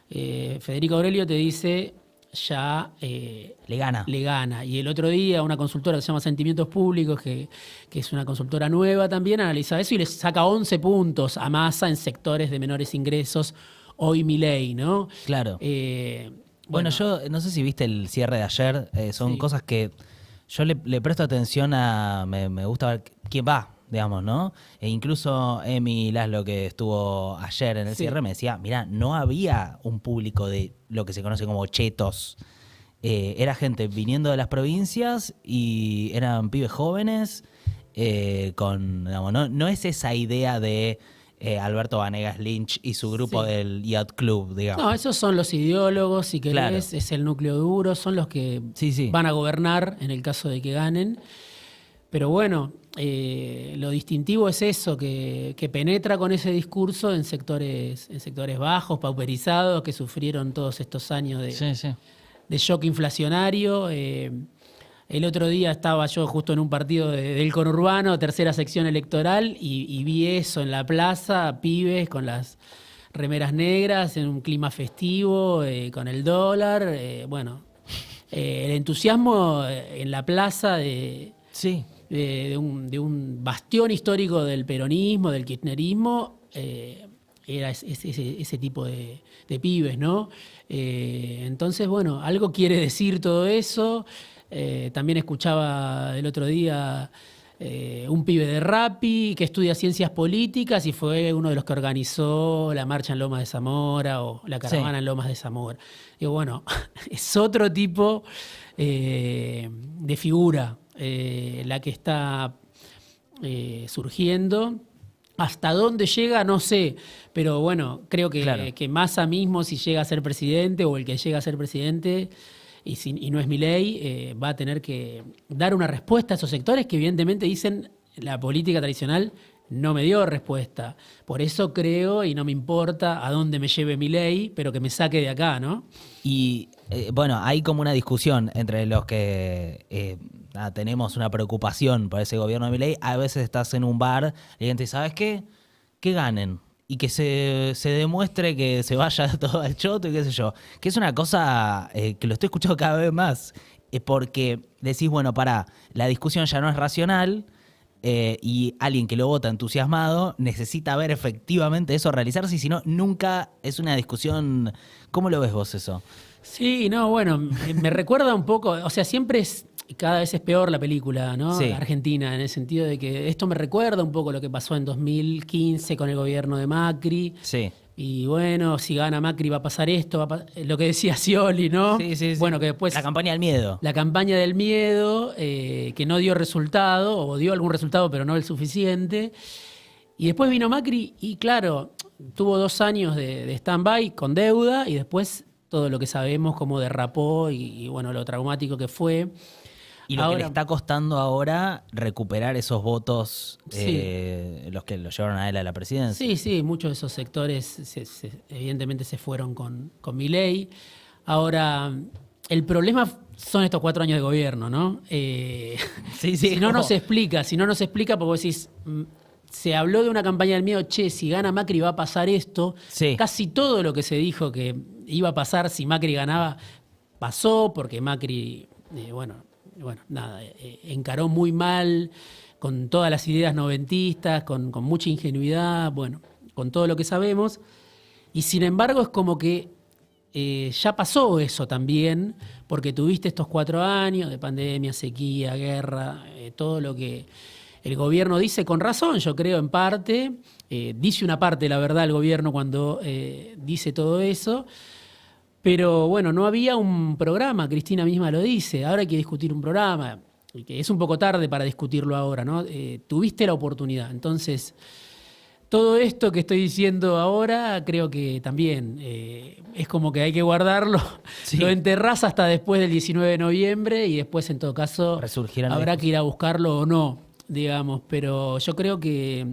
Federico Aurelio te dice ya le gana. Y el otro día una consultora que se llama Sentimientos Públicos, que es una consultora nueva también, analiza eso y le saca 11 puntos a Massa en sectores de menores ingresos, hoy Milei, ¿no? Claro. Bueno, yo no sé si viste el cierre de ayer, son cosas que yo le presto atención a... Me gusta ver quién va, digamos, ¿no? E incluso Emi Laszlo, que estuvo ayer en el cierre, me decía, mirá, no había un público de lo que se conoce como chetos. Era gente viniendo de las provincias y eran pibes jóvenes digamos, no es esa idea de Alberto Vanegas Lynch y su grupo del Yacht Club, digamos. No, esos son los ideólogos, si querés, es el núcleo duro, son los que van a gobernar en el caso de que ganen. Pero lo distintivo es eso, que penetra con ese discurso en sectores bajos, pauperizados, que sufrieron todos estos años de shock inflacionario. El otro día estaba yo justo en un partido del conurbano, tercera sección electoral, y vi eso en la plaza, pibes con las remeras negras, en un clima festivo, con el dólar. El entusiasmo en la plaza de Sí. De un bastión histórico del peronismo, del kirchnerismo, era ese tipo de pibes, ¿no? Entonces, bueno, algo quiere decir todo eso. También escuchaba el otro día un pibe de Rappi que estudia ciencias políticas y fue uno de los que organizó la marcha en Lomas de Zamora o la caravana en Lomas de Zamora. Digo, bueno, es otro tipo de figura la que está surgiendo. Hasta dónde llega, no sé, pero bueno, creo que Massa mismo, si llega a ser presidente o el que llega a ser presidente, y no es Milei, va a tener que dar una respuesta a esos sectores que evidentemente dicen la política tradicional no me dio respuesta. Por eso creo, y no me importa a dónde me lleve Milei, pero que me saque de acá, ¿no? Y bueno, hay como una discusión entre los que tenemos una preocupación por ese gobierno de Milei. A veces estás en un bar y gente dice, ¿sabes qué? Que ganen. Y que se demuestre que se vaya todo al choto y qué sé yo. Que es una cosa que lo estoy escuchando cada vez más. Porque decís, bueno, la discusión ya no es racional y alguien que lo vota entusiasmado necesita ver efectivamente eso realizarse y si no, nunca es una discusión. ¿Cómo lo ves vos eso? Sí, no, bueno, me recuerda un poco, o sea, cada vez es peor la película, ¿no? Sí. Argentina, en el sentido de que esto me recuerda un poco lo que pasó en 2015 con el gobierno de Macri. Sí. Y bueno, si gana Macri va a pasar esto, lo que decía Scioli, ¿no? Sí. Bueno, que después... La campaña del miedo. La campaña del miedo, que no dio resultado, o dio algún resultado, pero no el suficiente. Y después vino Macri y claro, tuvo 2 años de stand-by con deuda y después todo lo que sabemos, cómo derrapó y bueno, lo traumático que fue. Y lo que le está costando ahora recuperar esos votos, los que lo llevaron a él a la presidencia. Sí, muchos de esos sectores evidentemente se fueron con Milei. Ahora, el problema son estos 4 años de gobierno, ¿no? Si no nos explica, porque vos decís, se habló de una campaña del miedo, si gana Macri va a pasar esto. Sí. Casi todo lo que se dijo que iba a pasar si Macri ganaba, pasó, porque Macri, encaró muy mal, con todas las ideas noventistas, con mucha ingenuidad, bueno, con todo lo que sabemos. Y sin embargo es como que ya pasó eso también, porque tuviste estos 4 años de pandemia, sequía, guerra, todo lo que el gobierno dice con razón, yo creo, en parte. Dice una parte, la verdad, el gobierno cuando dice todo eso. Pero bueno, no había un programa, Cristina misma lo dice, ahora hay que discutir un programa, que es un poco tarde para discutirlo ahora, ¿no? Tuviste la oportunidad, entonces todo esto que estoy diciendo ahora creo que también es como que hay que guardarlo, lo enterrás hasta después del 19 de noviembre y después en todo caso habrá que ir a buscarlo o no, digamos, pero yo creo que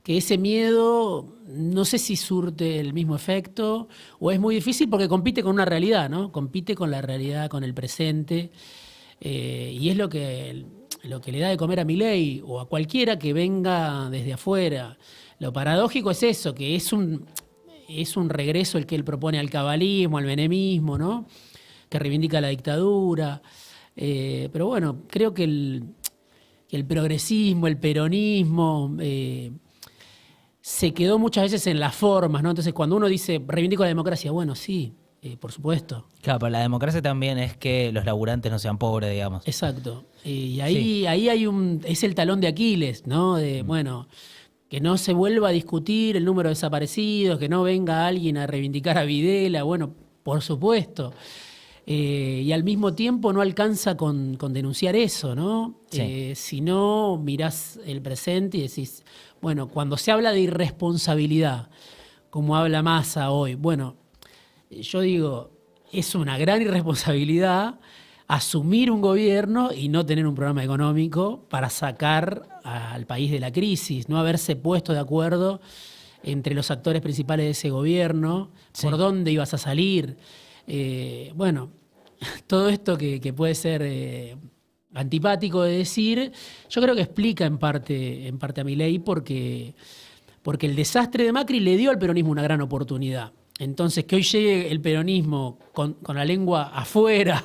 ese miedo no sé si surte el mismo efecto o es muy difícil porque compite con una realidad, ¿no? Compite con la realidad, con el presente y es lo que le da de comer a Milei o a cualquiera que venga desde afuera. Lo paradójico es eso, que es un regreso el que él propone al cabalismo, al menemismo, ¿no? Que reivindica la dictadura. Pero bueno, creo que el progresismo, el peronismo se quedó muchas veces en las formas, ¿no? Entonces, cuando uno dice reivindico la democracia, bueno, sí, por supuesto. Claro, pero la democracia también es que los laburantes no sean pobres, digamos. Exacto. Y ahí hay es el talón de Aquiles, ¿no? Bueno, que no se vuelva a discutir el número de desaparecidos, que no venga alguien a reivindicar a Videla, bueno, por supuesto. Y al mismo tiempo no alcanza con denunciar eso, ¿no? Sí. Si no, mirás el presente y decís, bueno, cuando se habla de irresponsabilidad, como habla Massa hoy, bueno, yo digo, es una gran irresponsabilidad asumir un gobierno y no tener un programa económico para sacar al país de la crisis, no haberse puesto de acuerdo entre los actores principales de ese gobierno, por dónde ibas a salir. Bueno, todo esto que puede ser antipático de decir, yo creo que explica en parte a Milei porque el desastre de Macri le dio al peronismo una gran oportunidad. Entonces, que hoy llegue el peronismo con la lengua afuera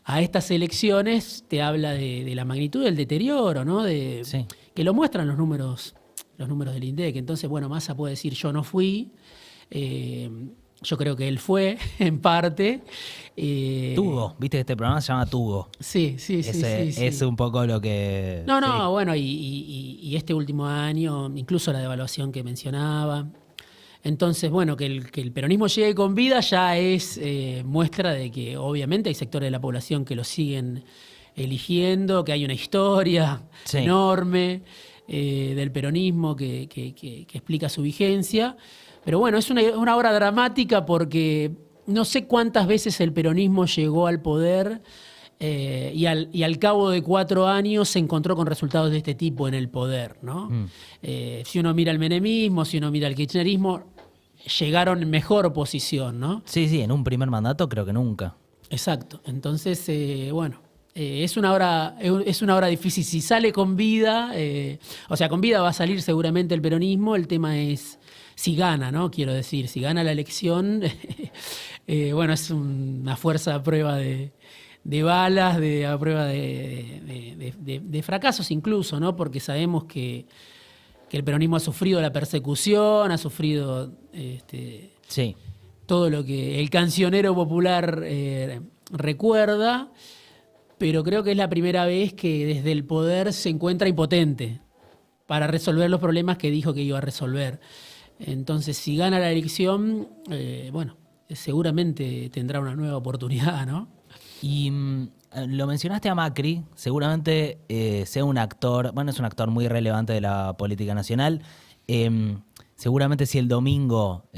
a estas elecciones, te habla de la magnitud del deterioro, ¿no? Sí. Que lo muestran los números del INDEC. Entonces, bueno, Massa puede decir, yo no fui. Yo creo que él fue, en parte. Tugo, viste que este programa se llama Tugo. Sí. Es un poco lo que... No, sí. bueno, y este último año, incluso la devaluación que mencionaba. Entonces, bueno, que el peronismo llegue con vida ya es muestra de que obviamente hay sectores de la población que lo siguen eligiendo, que hay una historia enorme del peronismo que explica su vigencia. Pero bueno, es una obra dramática porque no sé cuántas veces el peronismo llegó al poder y al cabo de 4 años se encontró con resultados de este tipo en el poder, ¿no? Si uno mira el menemismo, si uno mira el kirchnerismo, llegaron en mejor posición, ¿no? Sí, en un primer mandato creo que nunca. Exacto. Entonces, es una hora difícil. Si sale con vida, con vida va a salir seguramente el peronismo. El tema es si gana, ¿no? Quiero decir, si gana la elección, es una fuerza a prueba de balas, a prueba de fracasos incluso, ¿no? Porque sabemos que el peronismo ha sufrido la persecución, ha sufrido todo lo que el cancionero popular recuerda, pero creo que es la primera vez que desde el poder se encuentra impotente para resolver los problemas que dijo que iba a resolver. Entonces, si gana la elección, seguramente tendrá una nueva oportunidad, ¿no? Y lo mencionaste a Macri, seguramente sea un actor, es un actor muy relevante de la política nacional. Seguramente si el domingo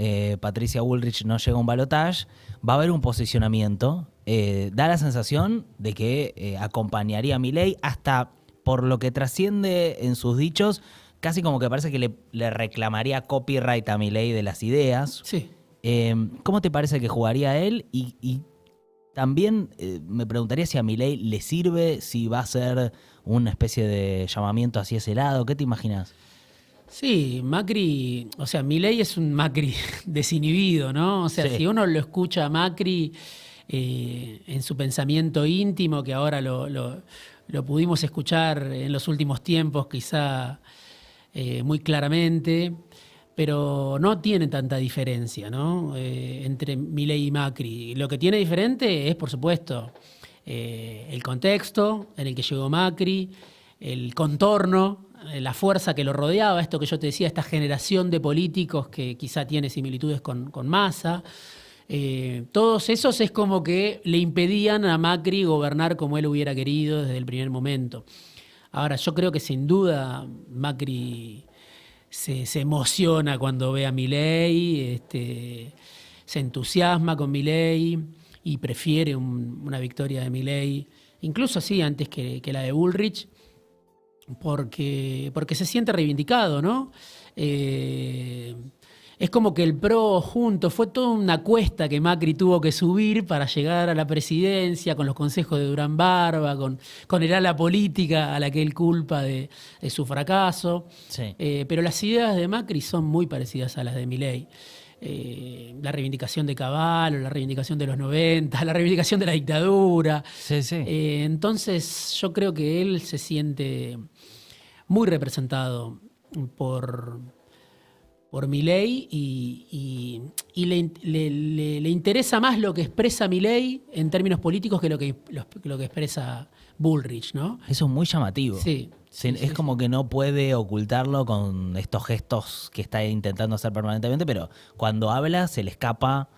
Patricia Bullrich no llega a un balotaje, va a haber un posicionamiento. Da la sensación de que acompañaría a Milei, hasta por lo que trasciende en sus dichos, casi como que parece que le reclamaría copyright a Milei de las ideas. Sí. ¿Cómo te parece que jugaría él? Y también me preguntaría si a Milei le sirve, si va a ser una especie de llamamiento hacia ese lado. ¿Qué te imaginas? Sí, Macri, Milei es un Macri desinhibido, ¿no? Si uno lo escucha a Macri en su pensamiento íntimo, que ahora lo pudimos escuchar en los últimos tiempos, quizá muy claramente, pero no tiene tanta diferencia, ¿no? Entre Milei y Macri. Lo que tiene diferente es, por supuesto, el contexto en el que llegó Macri, el contorno, la fuerza que lo rodeaba, esto que yo te decía, esta generación de políticos que quizá tiene similitudes con Massa. Todos esos es como que le impedían a Macri gobernar como él hubiera querido desde el primer momento. Ahora, yo creo que sin duda Macri se emociona cuando ve a Milei, se entusiasma con Milei y prefiere una victoria de Milei, incluso así antes que la de Bullrich, porque se siente reivindicado, ¿no? Es como que el PRO junto, fue toda una cuesta que Macri tuvo que subir para llegar a la presidencia, con los consejos de Durán Barba, con el ala política a la que él culpa de su fracaso. Sí. Pero las ideas de Macri son muy parecidas a las de Milei. La reivindicación de Cavallo, la reivindicación de los 90, la reivindicación de la dictadura. Sí. Entonces yo creo que él se siente muy representado por Milei y le interesa más lo que expresa Milei en términos políticos que lo que expresa Bullrich, ¿no? Eso es muy llamativo. Sí. Es como que no puede ocultarlo con estos gestos que está intentando hacer permanentemente, pero cuando habla se le escapa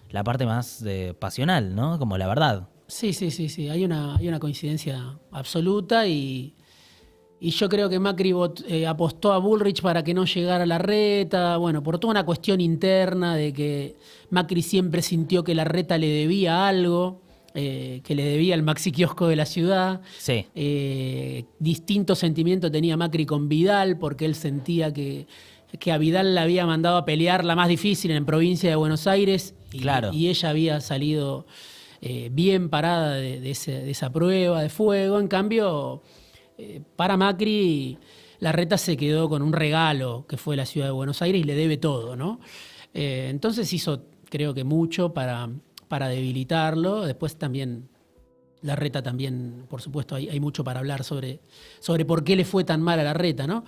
la parte más pasional, ¿no? Como la verdad. Sí. Hay una coincidencia absoluta y yo creo que Macri apostó a Bullrich para que no llegara a Larreta, por toda una cuestión interna de que Macri siempre sintió que Larreta le debía algo, que le debía el maxi kiosco de la ciudad. Sí. Distinto sentimiento tenía Macri con Vidal, porque él sentía que a Vidal la había mandado a pelear la más difícil en provincia de Buenos Aires y ella había salido bien parada de esa prueba de fuego. En cambio, para Macri, Larreta se quedó con un regalo que fue la ciudad de Buenos Aires y le debe todo, ¿no? Entonces hizo creo que mucho para debilitarlo. Después también Larreta también, por supuesto, hay mucho para hablar sobre por qué le fue tan mal a Larreta, ¿no?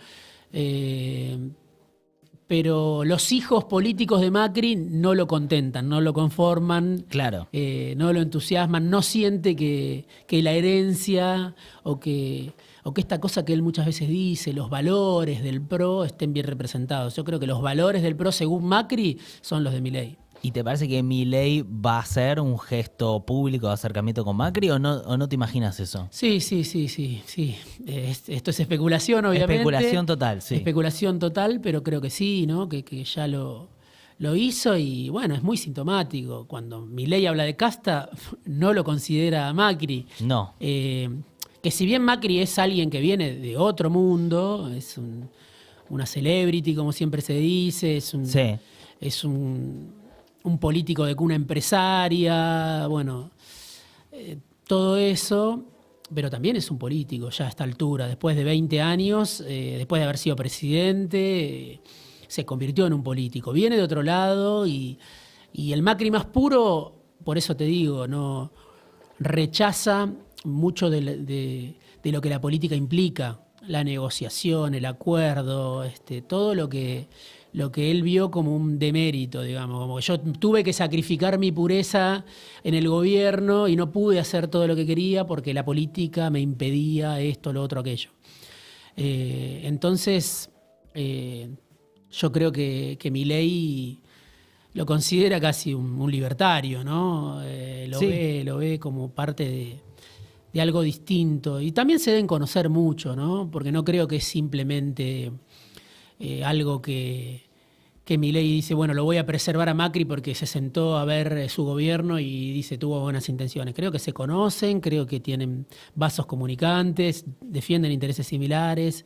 Pero los hijos políticos de Macri no lo contentan, no lo conforman, Claro. no lo entusiasman, no siente que la herencia o que esta cosa que él muchas veces dice, los valores del PRO estén bien representados. Yo creo que los valores del PRO, según Macri, son los de Milei. ¿Y te parece que Milei va a hacer un gesto público de acercamiento con Macri o no te imaginas eso? Sí. Esto es especulación, obviamente. Especulación total, sí. Especulación total, pero creo que sí, ¿no? Que ya lo hizo y bueno, es muy sintomático. Cuando Milei habla de casta, no lo considera a Macri. No. Que si bien Macri es alguien que viene de otro mundo, es una celebrity, como siempre se dice, es un político de cuna empresaria, bueno, todo eso, pero también es un político ya a esta altura, después de 20 años, después de haber sido presidente, se convirtió en un político. Viene de otro lado y el Macri más puro, por eso te digo, no rechaza mucho de lo que la política implica, la negociación, el acuerdo, todo lo que él vio como un demérito, digamos, como que yo tuve que sacrificar mi pureza en el gobierno y no pude hacer todo lo que quería porque la política me impedía esto, lo otro, aquello. Entonces, yo creo que Milei lo considera casi un libertario, ¿no? Lo ve como parte de algo distinto. Y también se deben conocer mucho, ¿no? Porque no creo que es simplemente algo que Milei dice, bueno, lo voy a preservar a Macri porque se sentó a ver su gobierno y dice, tuvo buenas intenciones. Creo que se conocen, creo que tienen vasos comunicantes, defienden intereses similares.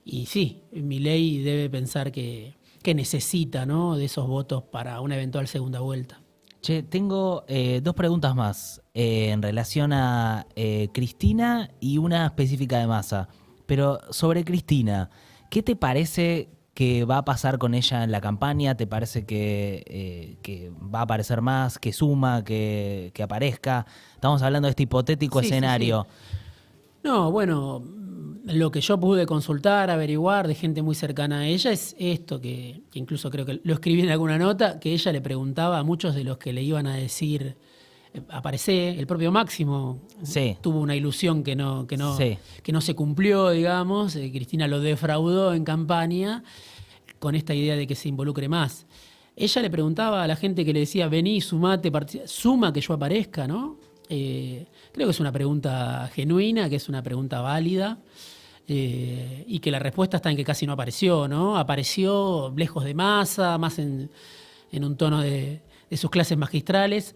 Y sí, Milei debe pensar que necesita, ¿no?, de esos votos para una eventual segunda vuelta. Che, tengo 2 preguntas más en relación a Cristina y una específica de Massa. Pero sobre Cristina, ¿qué te parece que va a pasar con ella en la campaña? ¿Te parece que va a aparecer más, que suma, que aparezca? Estamos hablando de este hipotético escenario. Sí. No, bueno, lo que yo pude consultar, averiguar de gente muy cercana a ella es esto, que incluso creo que lo escribí en alguna nota, que ella le preguntaba a muchos de los que le iban a decir, aparecé, el propio Máximo tuvo una ilusión que no se cumplió, digamos. Cristina lo defraudó en campaña con esta idea de que se involucre más. Ella le preguntaba a la gente que le decía, vení, sumate, suma que yo aparezca, ¿no? Creo que es una pregunta genuina, que es una pregunta válida, y que la respuesta está en que casi no apareció, ¿no? Apareció lejos de Massa, más en un tono de sus clases magistrales.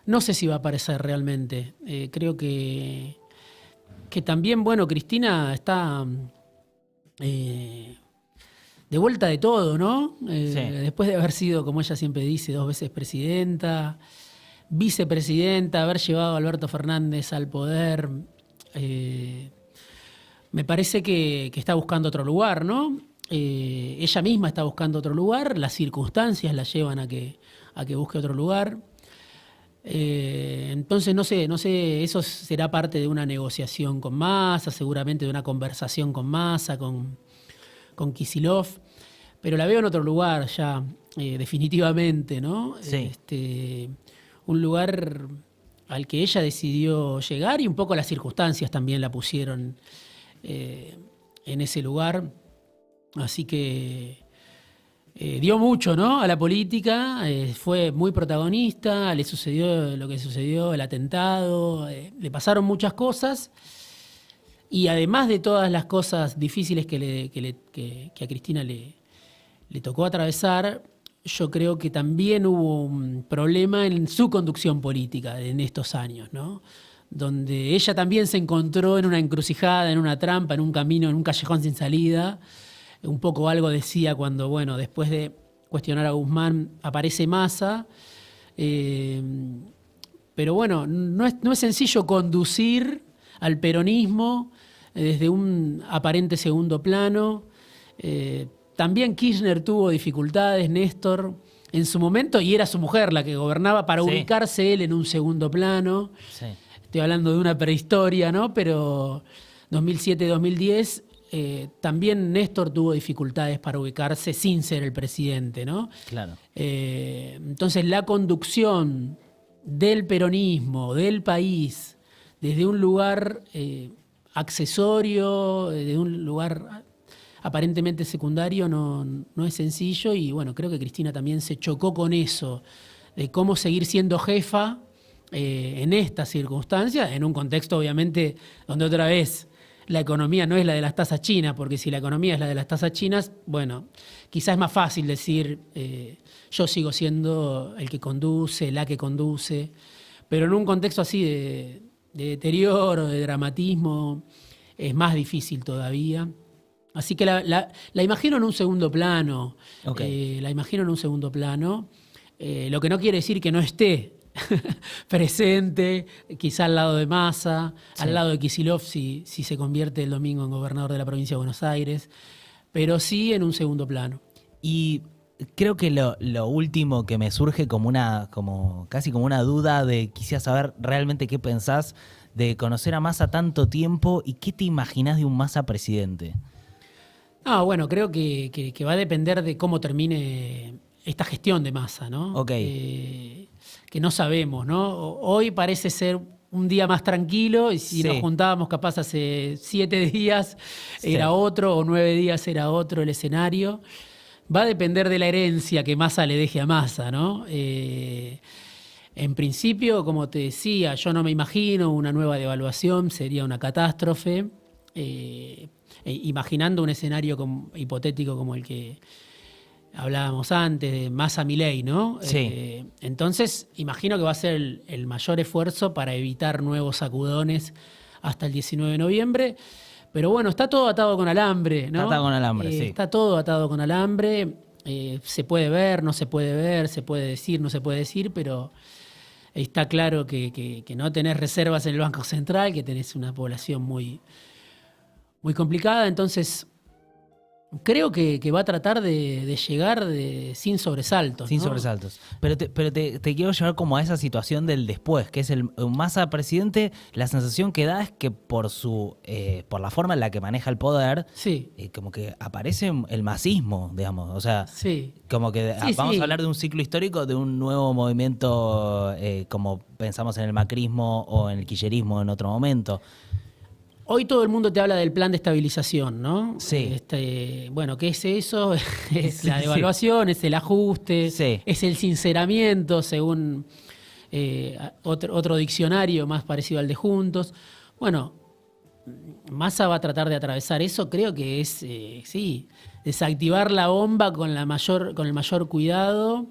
No sé si va a aparecer realmente. Creo que también, bueno, Cristina está de vuelta de todo, ¿no? Después de haber sido, como ella siempre dice, 2 veces presidenta, vicepresidenta, haber llevado a Alberto Fernández al poder, me parece que está buscando otro lugar, ¿no? Ella misma está buscando otro lugar, las circunstancias la llevan a que busque otro lugar. Entonces, no sé, eso será parte de una negociación con Massa, seguramente de una conversación con Massa, con Kicillof, pero la veo en otro lugar ya, definitivamente, ¿no? Sí. Un lugar al que ella decidió llegar y un poco las circunstancias también la pusieron en ese lugar. Así que dio mucho, ¿no?, a la política, fue muy protagonista, le sucedió lo que sucedió, el atentado, le pasaron muchas cosas. Y además de todas las cosas difíciles que a Cristina le tocó atravesar, yo creo que también hubo un problema en su conducción política en estos años, ¿no? Donde ella también se encontró en una encrucijada, en una trampa, en un camino, en un callejón sin salida. Un poco algo decía cuando, bueno, después de cuestionar a Guzmán aparece Massa. Pero bueno, no es sencillo conducir al peronismo desde un aparente segundo plano. También Kirchner tuvo dificultades, Néstor, en su momento, y era su mujer la que gobernaba, para ubicarse él en un segundo plano. Sí. Estoy hablando de una prehistoria, ¿no? Pero 2007-2010 también Néstor tuvo dificultades para ubicarse sin ser el presidente, ¿no? Claro. Entonces la conducción del peronismo, del país, desde un lugar accesorio, de un lugar aparentemente secundario, no es sencillo. Y bueno, creo que Cristina también se chocó con eso, de cómo seguir siendo jefa en estas circunstancias, en un contexto obviamente donde otra vez la economía no es la de las tasas chinas, porque si la economía es la de las tasas chinas, bueno, quizás es más fácil decir yo sigo siendo el que conduce, la que conduce, pero en un contexto así de deterioro, de dramatismo, es más difícil todavía. Así que la imagino en un segundo plano. Okay. La imagino en un segundo plano. Lo que no quiere decir que no esté presente, quizá al lado de Massa, al lado de Kicillof si se convierte el domingo en gobernador de la provincia de Buenos Aires, pero sí en un segundo plano. Y creo que lo último que me surge casi como una duda de quisiera saber realmente qué pensás de conocer a Massa tanto tiempo y qué te imaginás de un Massa presidente. Bueno, creo que va a depender de cómo termine esta gestión de Massa, ¿no? Okay. Que no sabemos, ¿no? Hoy parece ser un día más tranquilo, y si nos juntábamos capaz hace 7 días era otro, o 9 días era otro el escenario. Va a depender de la herencia que Massa le deje a Massa, ¿no? En principio, como te decía, yo no me imagino una nueva devaluación, sería una catástrofe. Imaginando un escenario hipotético como el que hablábamos antes, de Massa-Milei, ¿no? Sí. Entonces, imagino que va a ser el mayor esfuerzo para evitar nuevos sacudones hasta el 19 de noviembre. Pero bueno, está todo atado con alambre, ¿no? Está atado con alambre, sí. Está todo atado con alambre. Se puede ver, no se puede ver, se puede decir, no se puede decir, pero está claro que no tenés reservas en el Banco Central, que tenés una población muy complicada. Entonces creo que va a tratar de llegar sin sobresaltos. Sin ¿no? sobresaltos. Pero te quiero llevar como a esa situación del después, que es el Massa presidente. La sensación que da es que por la forma en la que maneja el poder, como que aparece el masismo, digamos. O sea, como que vamos a hablar de un ciclo histórico, de un nuevo movimiento, como pensamos en el macrismo o en el kirchnerismo en otro momento. Hoy todo el mundo te habla del plan de estabilización, ¿no? Sí. Bueno, ¿qué es eso? Es la devaluación, es el ajuste, es el sinceramiento, según otro diccionario más parecido al de Juntos. Bueno, Massa va a tratar de atravesar eso, creo que es, desactivar la bomba con el mayor cuidado.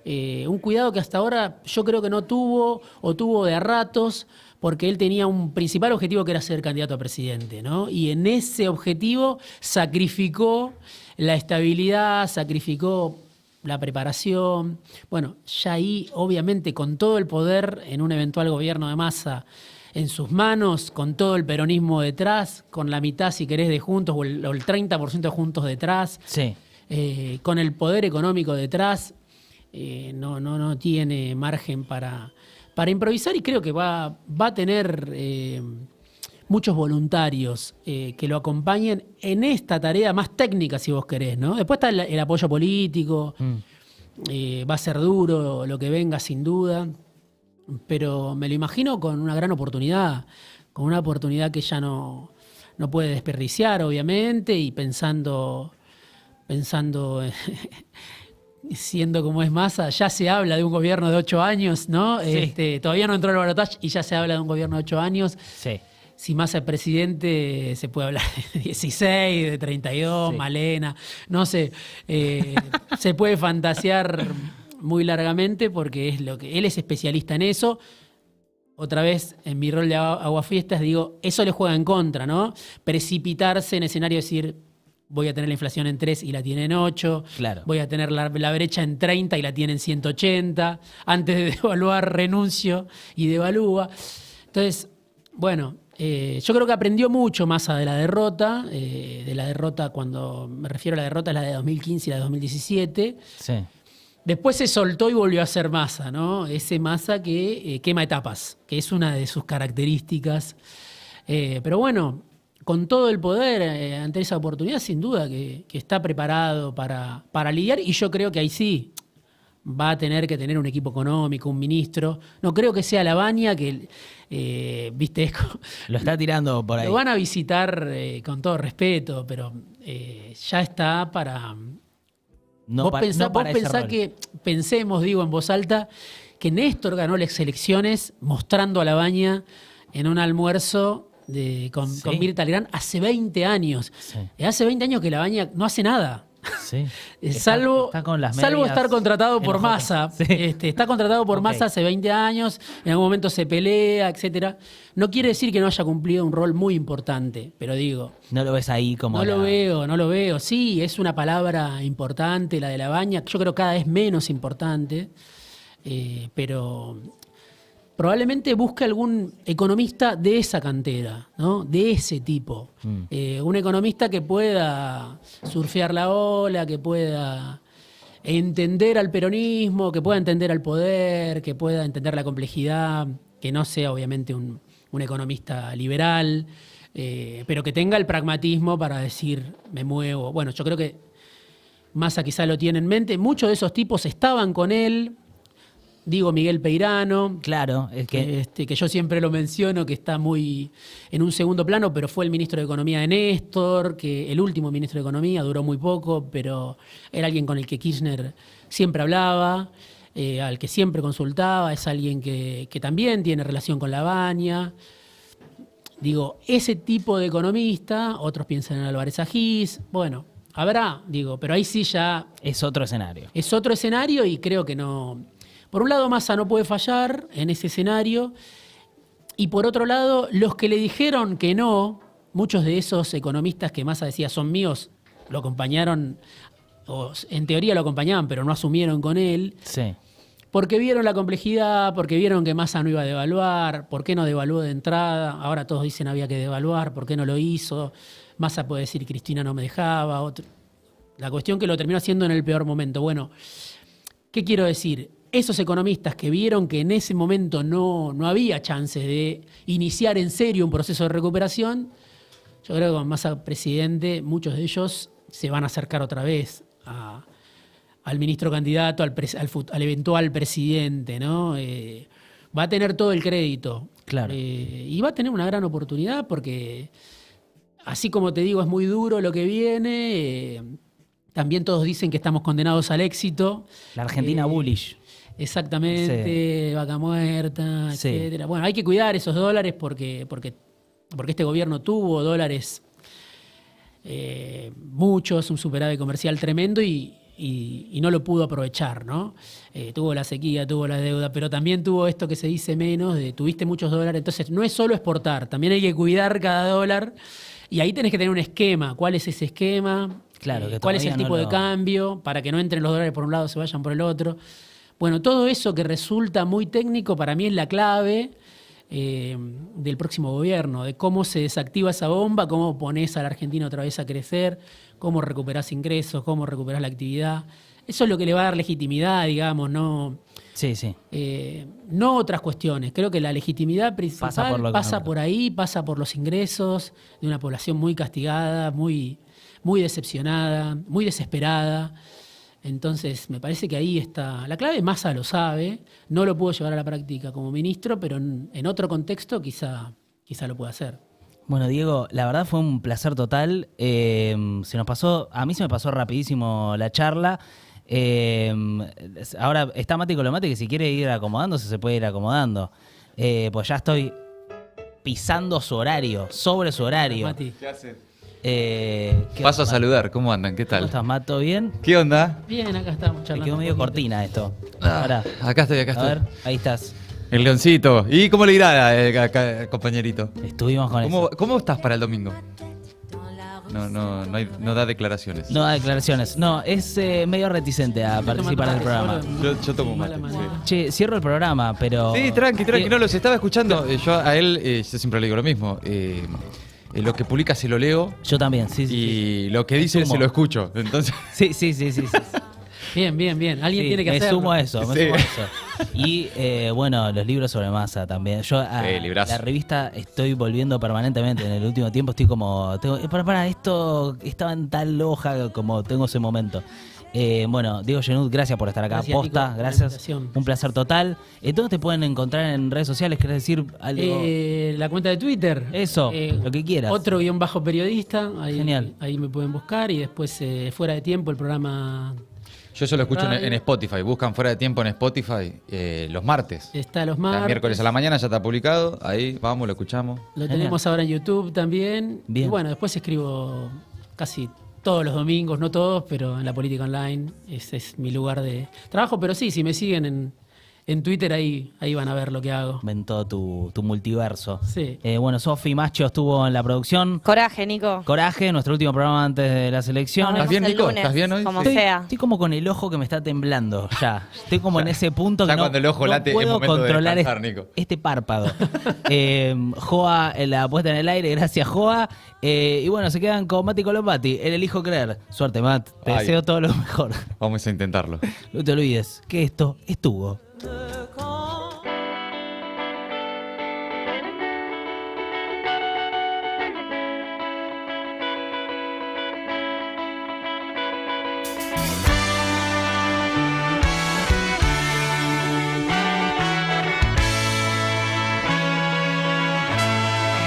Un cuidado que hasta ahora yo creo que no tuvo, o tuvo de a ratos, porque él tenía un principal objetivo que era ser candidato a presidente, ¿no? Y en ese objetivo sacrificó la estabilidad, sacrificó la preparación. Bueno, ya ahí, obviamente, con todo el poder en un eventual gobierno de Massa en sus manos, con todo el peronismo detrás, con la mitad, si querés, de Juntos, o el 30% de Juntos detrás, con el poder económico detrás, no tiene margen para improvisar, y creo que va a tener muchos voluntarios que lo acompañen en esta tarea más técnica, si vos querés, ¿no? Después está el apoyo político, va a ser duro lo que venga, sin duda, pero me lo imagino con una gran oportunidad, con una oportunidad que ya no puede desperdiciar, obviamente, y pensando siendo como es Massa, ya se habla de un gobierno de 8 años, ¿no? Todavía no entró el balotaje y ya se habla de un gobierno de 8 años. Sí. Si Massa es presidente, se puede hablar de 16, de 32, Malena, no sé. Se puede fantasear muy largamente porque es lo que él es especialista en eso. Otra vez, en mi rol de aguafiestas, digo, eso le juega en contra, ¿no? Precipitarse en escenario, decir, voy a tener la inflación en 3 y la tiene en 8. Claro. Voy a tener la brecha en 30 y la tiene en 180. Antes de devaluar, renuncio y devalúa. Entonces, bueno, yo creo que aprendió mucho Massa de la derrota. Cuando me refiero a la derrota, es la de 2015 y la de 2017. Sí. Después se soltó y volvió a ser Massa, ¿no? Ese Massa que quema etapas, que es una de sus características. Pero bueno, con todo el poder ante esa oportunidad, sin duda que está preparado para lidiar, y yo creo que ahí sí va a tener que tener un equipo económico, un ministro. No creo que sea Lavagna, que, viste, lo está tirando por ahí. Lo van a visitar con todo respeto, pero ya está para... No vos para pensá que, pensemos, digo en voz alta, que Néstor ganó las elecciones mostrando a Lavagna en un almuerzo con Mirta Legrand hace 20 años. Sí. Hace 20 años que Lavagna no hace nada. Sí. Salvo estar contratado por Massa. Sí. Está contratado por Massa hace 20 años, en algún momento se pelea, etcétera. No quiere decir que no haya cumplido un rol muy importante, pero digo... No lo ves ahí como... No lo veo. Sí, es una palabra importante la de Lavagna, yo creo cada vez menos importante, pero... probablemente busque algún economista de esa cantera, ¿no? De ese tipo. Un economista que pueda surfear la ola, que pueda entender al peronismo, que pueda entender al poder, que pueda entender la complejidad, que no sea obviamente un economista liberal, pero que tenga el pragmatismo para decir, me muevo. Bueno, yo creo que Massa quizá lo tiene en mente. Muchos de esos tipos estaban con él. Digo Miguel Peirano, claro, es que yo siempre lo menciono, que está muy en un segundo plano, pero fue el ministro de Economía de Néstor, que el último ministro de Economía, duró muy poco, pero era alguien con el que Kirchner siempre hablaba, al que siempre consultaba, es alguien que también tiene relación con Lavagna. Digo, ese tipo de economista, otros piensan en Álvarez Agís, bueno, habrá, pero ahí sí ya... Es otro escenario. Es otro escenario y creo que no... Por un lado, Massa no puede fallar en ese escenario, y por otro lado, los que le dijeron que no, muchos de esos economistas que Massa decía son míos, lo acompañaron, o en teoría lo acompañaban, pero no asumieron con él, sí. Porque vieron la complejidad, porque vieron que Massa no iba a devaluar, ¿por qué no devaluó de entrada? Ahora todos dicen había que devaluar, ¿por qué no lo hizo? Massa puede decir Cristina no me dejaba. La cuestión que lo terminó haciendo en el peor momento. Bueno, ¿qué quiero decir? Esos economistas que vieron que en ese momento no había chances de iniciar en serio un proceso de recuperación, yo creo que con Massa presidente, muchos de ellos se van a acercar otra vez al ministro candidato, al eventual presidente, ¿no? Va a tener todo el crédito. Claro. Y va a tener una gran oportunidad porque, así como te digo, es muy duro lo que viene. También todos dicen que estamos condenados al éxito. La Argentina bullish. Exactamente, sí. Vaca muerta, sí. Etcétera. Bueno, hay que cuidar esos dólares porque este gobierno tuvo dólares muchos, un superávit comercial tremendo y no lo pudo aprovechar, ¿no? Tuvo la sequía, tuvo la deuda, pero también tuvo esto que se dice menos, de tuviste muchos dólares. Entonces, no es solo exportar, también hay que cuidar cada dólar y ahí tenés que tener un esquema. ¿Cuál es ese esquema? Claro, ¿Cuál es el tipo de cambio? Para que no entren los dólares por un lado, se vayan por el otro. Bueno, todo eso que resulta muy técnico para mí es la clave del próximo gobierno, de cómo se desactiva esa bomba, cómo pones a la Argentina otra vez a crecer, cómo recuperás ingresos, cómo recuperás la actividad. Eso es lo que le va a dar legitimidad, digamos, no, sí. No otras cuestiones. Creo que la legitimidad principal pasa por ahí, pasa por los ingresos de una población muy castigada, muy decepcionada, muy desesperada. Entonces, me parece que ahí está la clave. Massa lo sabe, no lo pudo llevar a la práctica como ministro, pero en otro contexto quizá lo pueda hacer. Bueno, Diego, la verdad fue un placer total. A mí se me pasó rapidísimo la charla. Ahora está Mati con lo mate, que si quiere ir acomodándose, se puede ir acomodando. Pues ya estoy pisando su horario, sobre su horario. Mati. ¿Qué haces? Paso a saludar, ¿cómo andan? ¿Qué tal? ¿Cómo estás, Mato? ¿Bien? ¿Qué onda? Bien, acá estamos charlando. Me quedó medio cortina esto. Acá estoy. A ver, ahí estás. El leoncito. ¿Y cómo le irá, compañerito? Estuvimos con eso. ¿Cómo estás para el domingo? No da declaraciones. No da declaraciones. No, es medio reticente a participar del programa. Yo tomo mate. Sí. Che, cierro el programa, pero... Sí, tranqui, no, los estaba escuchando. Yo a él, yo siempre le digo lo mismo. Lo que publica se lo leo. Yo también, sí. Y lo que dice se lo escucho. Entonces... Sí. Bien. Alguien Sí, tiene que me hacerlo. sumo a eso. Y bueno, los libros sobre Massa también. Yo librazo. la revista estoy volviendo permanentemente. En el último tiempo estoy como... esto estaba en tal hoja como tengo ese momento. Bueno, Diego Genud, gracias por estar acá. Gracias, Posta, Nico, por la gracias. invitación. Un placer total. ¿Dónde te pueden encontrar en redes sociales? ¿Querés decir algo? La cuenta de Twitter. Eso, lo que quieras. Otro _ periodista. Genial. Ahí me pueden buscar. Y después, Fuera de Tiempo, el programa. Yo eso lo escucho Radio. en Spotify. Buscan Fuera de Tiempo en Spotify los martes. Está los martes. Miércoles a la mañana ya está publicado. Ahí vamos, lo escuchamos. Lo tenemos ahora en YouTube también. Bien. Y bueno, después escribo casi todos los domingos, no todos, pero en La Política Online. Ese es mi lugar de trabajo. Pero sí, si me siguen en Twitter, ahí van a ver lo que hago. Ven todo tu multiverso. Sí. Bueno, Sofi Macho estuvo en la producción. Coraje, Nico. Coraje, nuestro último programa antes de las elecciones. Nos ¿Estás bien, vemos el Nico? lunes, ¿Estás bien hoy? Como Sí. sea. Estoy como con el ojo que me está temblando ya. Estoy como en ese punto Ya que no, cuando el ojo no late es puedo momento de controlar descansar, Nico. este párpado. Joa en la puesta en el aire, gracias Joa. Y bueno, se quedan con Mati Colombati, el elijo creer. Suerte, Matt. Te Ay. deseo todo lo mejor. Vamos a intentarlo. No te olvides que esto estuvo. The